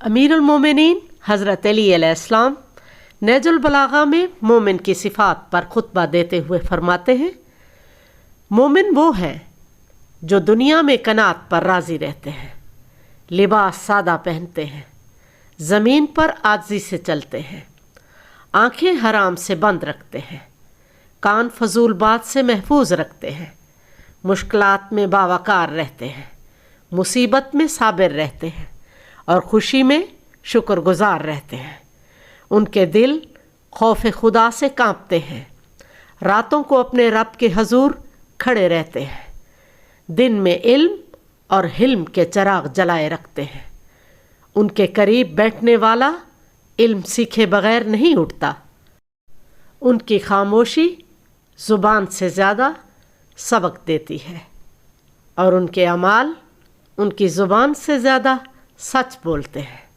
امیر المومنین حضرت علی علیہ السلام نہج البلاغہ میں مومن کی صفات پر خطبہ دیتے ہوئے فرماتے ہیں، مومن وہ ہیں جو دنیا میں قناعت پر راضی رہتے ہیں، لباس سادہ پہنتے ہیں، زمین پر عاجزی سے چلتے ہیں، آنکھیں حرام سے بند رکھتے ہیں، کان فضول بات سے محفوظ رکھتے ہیں، مشکلات میں باوقار رہتے ہیں، مصیبت میں صابر رہتے ہیں اور خوشی میں شکر گزار رہتے ہیں۔ ان کے دل خوف خدا سے کانپتے ہیں، راتوں کو اپنے رب کے حضور کھڑے رہتے ہیں، دن میں علم اور حلم کے چراغ جلائے رکھتے ہیں۔ ان کے قریب بیٹھنے والا علم سیکھے بغیر نہیں اٹھتا۔ ان کی خاموشی زبان سے زیادہ سبق دیتی ہے اور ان کے اعمال ان کی زبان سے زیادہ سچ بولتے ہیں۔